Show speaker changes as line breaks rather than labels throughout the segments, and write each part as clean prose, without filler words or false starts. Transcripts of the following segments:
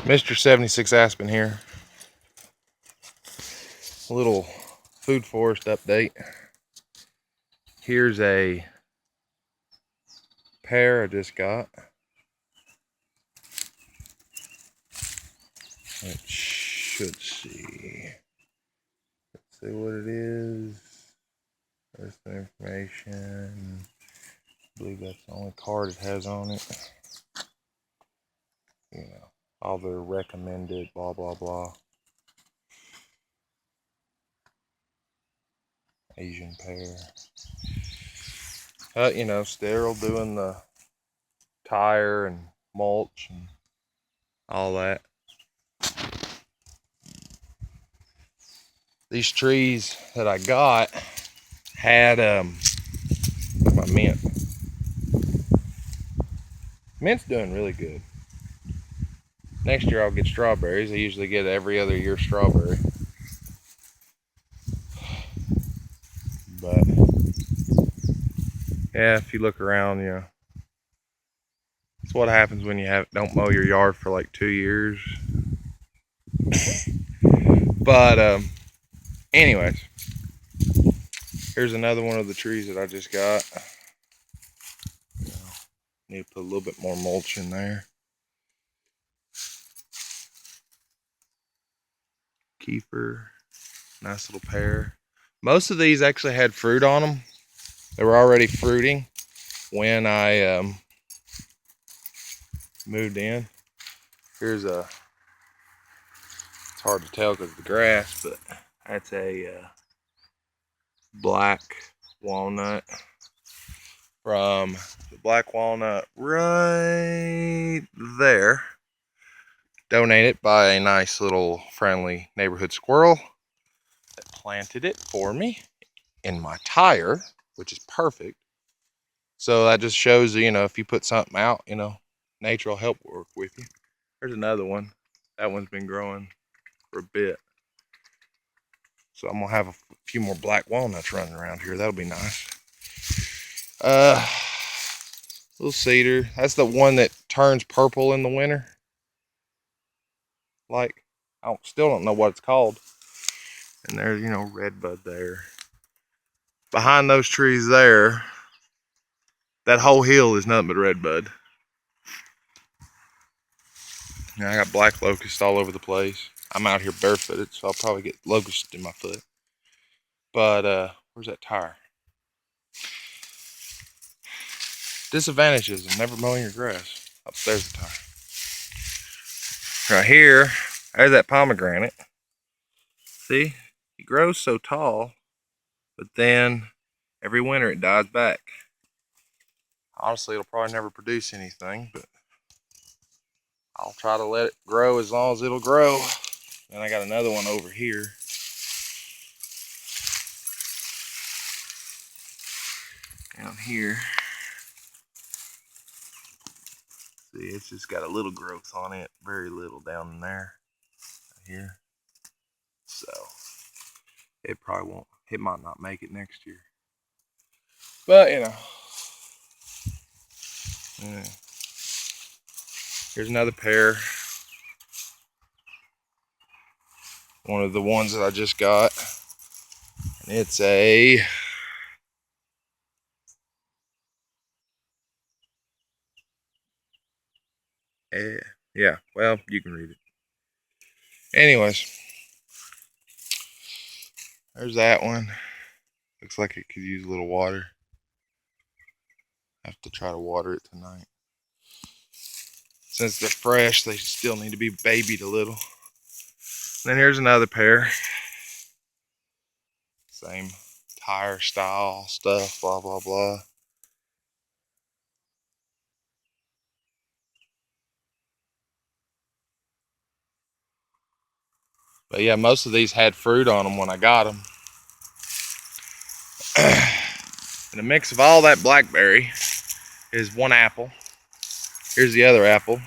Mr. 76 Aspen here. A little food forest update. Here's a pear I just got. It should see. Let's see what it is. There's the information. I believe that's the only card it has on it. You know, all the recommended blah blah blah. Asian pear. You know, sterile, doing the tire and mulch and all that. These trees that I got had my mint. Mint's doing really good. Next year I'll get strawberries. I usually get every other year strawberry. But yeah, if you look around, you know, it's what happens when you don't mow your yard for like 2 years. But anyways, here's another one of the trees that I just got. You know, need to put a little bit more mulch in there. Kefir, nice little pear. Most of these actually had fruit on them. They were already fruiting when I moved in. Here's a, it's hard to tell because of the grass, but that's a black walnut from the black walnut right there. Donated by a nice little friendly neighborhood squirrel that planted it for me in my tire, which is perfect. So that just shows, you know, if you put something out, you know, nature will help work with you. There's another one. That one's been growing for a bit. So I'm gonna have a few more black walnuts running around here. That'll be nice. Little cedar. That's the one that turns purple in the winter. Like, I still don't know what it's called. And there's, you know, redbud there. Behind those trees there, that whole hill is nothing but redbud. Now I got black locust all over the place. I'm out here barefooted, so I'll probably get locust in my foot. But where's that tire? Disadvantages of never mowing your grass. Oh, there's the tire. Right here, there's that pomegranate. See, it grows so tall, but then every winter it dies back. Honestly, it'll probably never produce anything, but I'll try to let it grow as long as it'll grow. Then I got another one over here. Down here. See, it's just got a little growth on it, very little down in there, right here. So it probably won't, it might not make it next year. But you know, yeah. Here's another pear. One of the ones that I just got. And it's a yeah, well, you can read it. Anyways, there's that one. Looks like it could use a little water. I have to try to water it tonight. Since they're fresh, they still need to be babied a little. Then here's another pear. Same tire style stuff, blah, blah, blah. But yeah, most of these had fruit on them when I got them. And a mix of all that blackberry is one apple. Here's the other apple.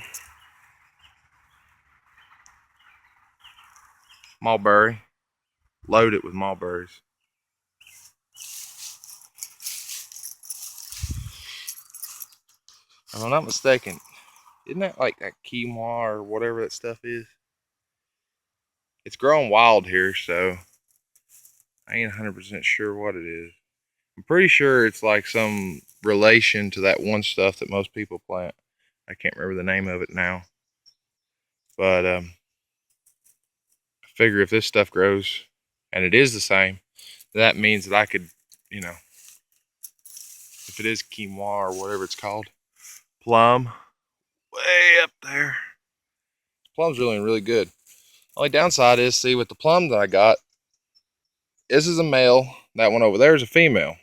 Mulberry. Loaded with mulberries. If I'm not mistaken, Isn't that like that quinoa or whatever that stuff is? It's growing wild here, so I ain't 100% sure what it is. I'm pretty sure it's like some relation to that one stuff that most people plant. I can't remember the name of it now. But I figure if this stuff grows, and it is the same, that means that I could, you know, if it is quinoa or whatever it's called, plum, way up there. Plum's really good. Only downside is, see, with the plum that I got, this is a male, that one over there is a female.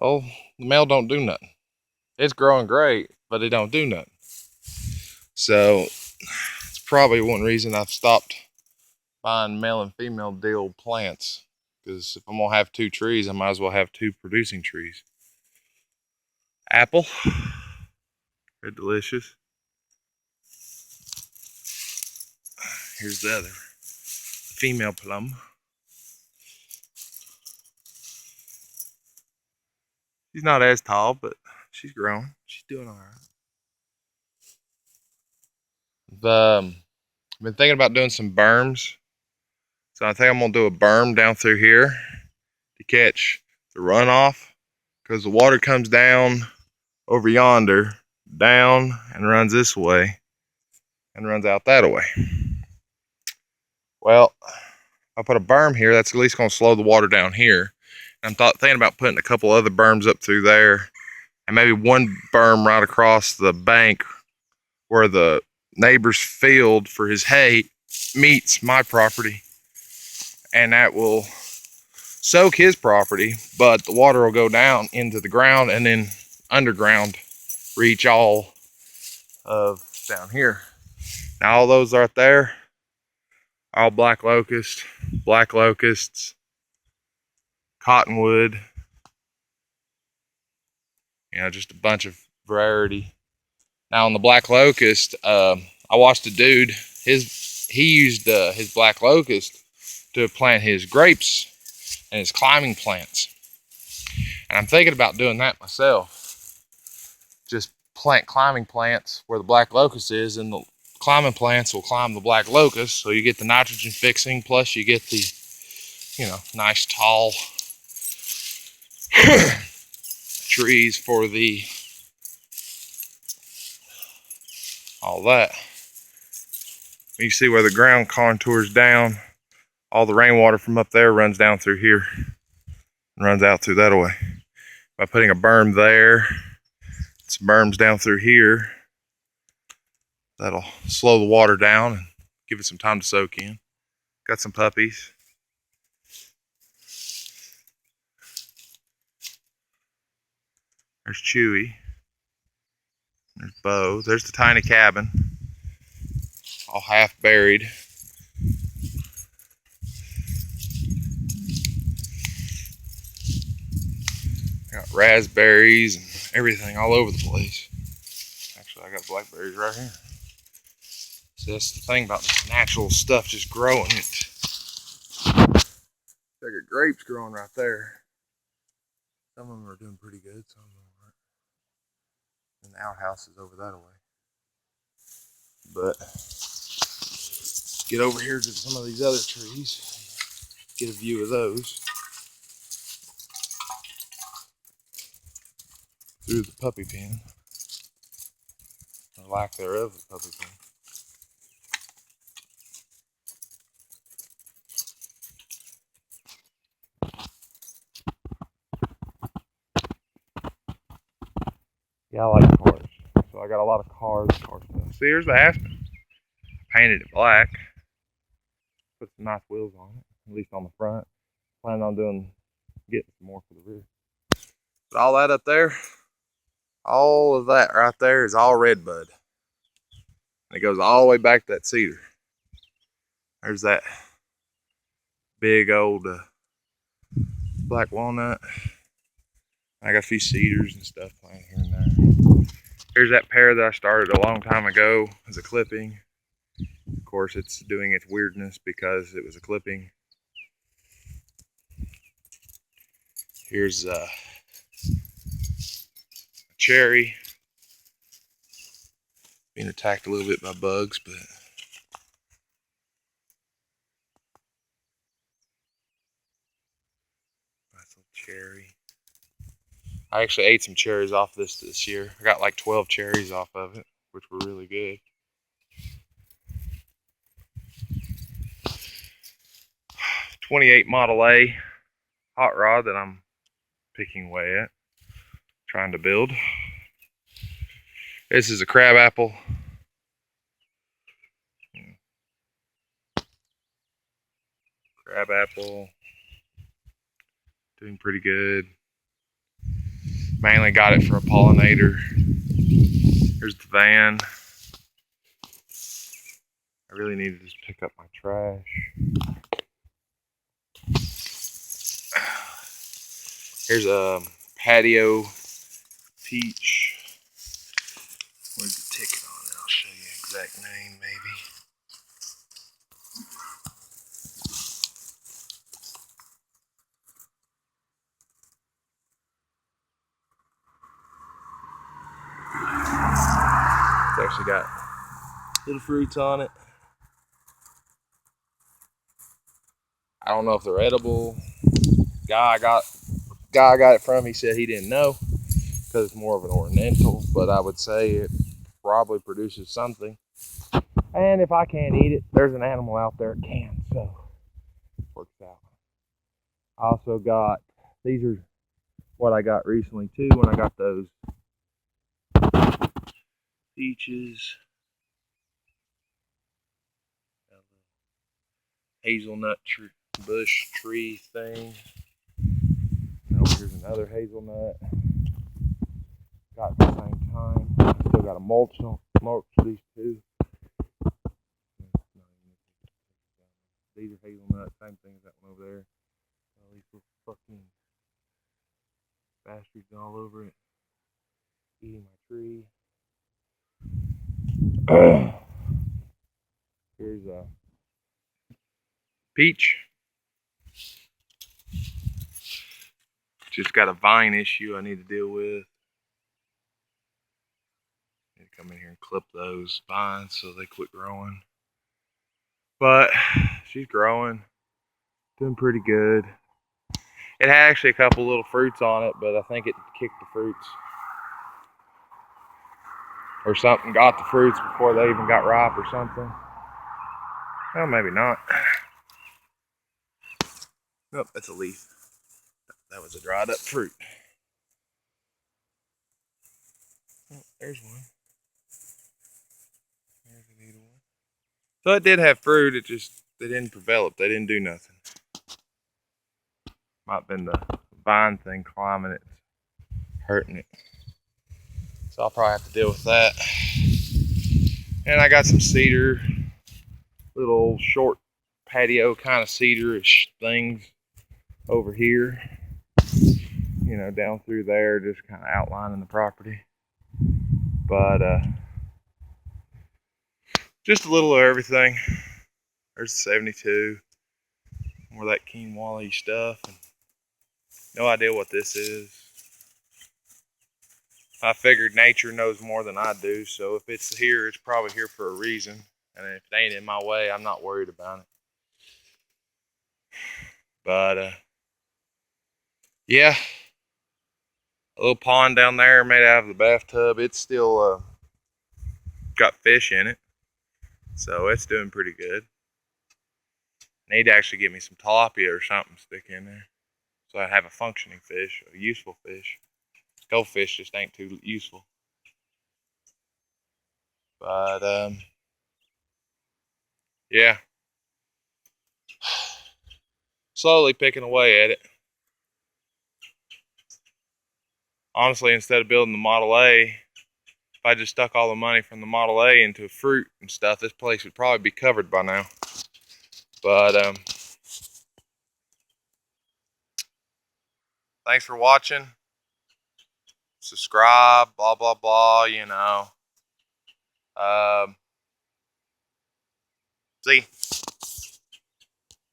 Oh, the male don't do nothing. It's growing great, but it don't do nothing. So it's probably one reason I've stopped buying male and female deal plants, because if I'm gonna have two trees, I might as well have two producing trees. Apple, they're delicious. Here's the other, female plum. She's not as tall, but she's growing. She's doing all right. I've been thinking about doing some berms. So I think I'm gonna do a berm down through here to catch the runoff, because the water comes down over yonder, down, and runs this way, and runs out that way. Well, I put a berm here, that's at least gonna slow the water down here. And I'm thinking about putting a couple other berms up through there, and maybe one berm right across the bank where the neighbor's field for his hay meets my property. And that will soak his property, but the water will go down into the ground and then underground reach all of down here. Now all those right there, all black locusts, cottonwood, you know, just a bunch of variety. Now on the black locust, I watched a dude, he used his black locust to plant his grapes and his climbing plants. And I'm thinking about doing that myself. Just plant climbing plants where the black locust is, and the climbing plants will climb the black locust, so you get the nitrogen fixing, plus you get the, you know, nice tall trees for the all that. You see where the ground contours down, all the rainwater from up there runs down through here and runs out through that way. By putting a berm there, some berms down through here, that'll slow the water down and give it some time to soak in. Got some puppies. There's Chewy. There's Bo. There's the tiny cabin, all half buried. Got raspberries and everything all over the place. Actually, I got blackberries right here. So that's the thing about this natural stuff just growing. I got grapes growing right there. Some of them are doing pretty good, some of them aren't. And the outhouse is over that way. But get over here to some of these other trees, get a view of those through the puppy pen, or lack thereof, the puppy pen. Yeah, I like cars, so I got a lot of car stuff. See, here's the Aspen. Painted it black, put some nice wheels on it, at least on the front. Planning on getting some more for the rear. But all that up there, all of that right there is all red bud. And it goes all the way back to that cedar. There's that big old black walnut. I got a few cedars and stuff planted here and there. Here's that pear that I started a long time ago as a clipping. Of course, it's doing its weirdness because it was a clipping. Here's a cherry. being attacked a little bit by bugs, but nice little cherry. I actually ate some cherries off this year. I got like 12 cherries off of it, which were really good. '28 Model A hot rod that I'm picking away at, trying to build. This is a crab apple. Crab apple, doing pretty good. Mainly got it for a pollinator. Here's the van. I really need to just pick up my trash. Here's a patio peach. Where's the ticket on it? I'll show you the exact name maybe. It's actually got little fruits on it. I don't know if they're edible. Guy I got it from, he said he didn't know because it's more of an ornamental, but I would say it probably produces something. And if I can't eat it, there's an animal out there that can, so it works out. I also got, these are what I got recently too when I got those peaches. Hazelnut bush tree thing. And here's another hazelnut. Got at the same time. Still got a mulch these two. These are hazelnuts, same thing as that one over there. All these little fucking bastards all over it. Eating my tree. Here's a peach. Just got a vine issue I need to deal with. Need to come in here and clip those vines so they quit growing. But she's growing, doing pretty good. It had actually a couple little fruits on it, but I think it kicked the fruits. Or something got the fruits before they even got ripe or something. Well, maybe not. Nope, that's a leaf. That was a dried up fruit. Oh, there's one. There's a needle one. So it did have fruit, it just, they didn't develop, they didn't do nothing. Might have been the vine thing climbing it, hurting it. So I'll probably have to deal with that. And I got some cedar, little short patio kind of cedar-ish things over here. You know, down through there, just kind of outlining the property. But just a little of everything. There's the 72. More of that quinoa stuff. And no idea what this is. I figured nature knows more than I do, so if it's here, it's probably here for a reason. And if it ain't in my way, I'm not worried about it. But yeah, a little pond down there made out of the bathtub. It's still got fish in it, so it's doing pretty good. Need to actually get me some tilapia or something to stick in there, so I have a functioning fish, a useful fish. Goldfish just ain't too useful. But yeah, slowly picking away at it. Honestly, instead of building the Model A, if I just stuck all the money from the Model A into fruit and stuff, this place would probably be covered by now. But thanks for watching. Subscribe, blah blah blah, you know. See.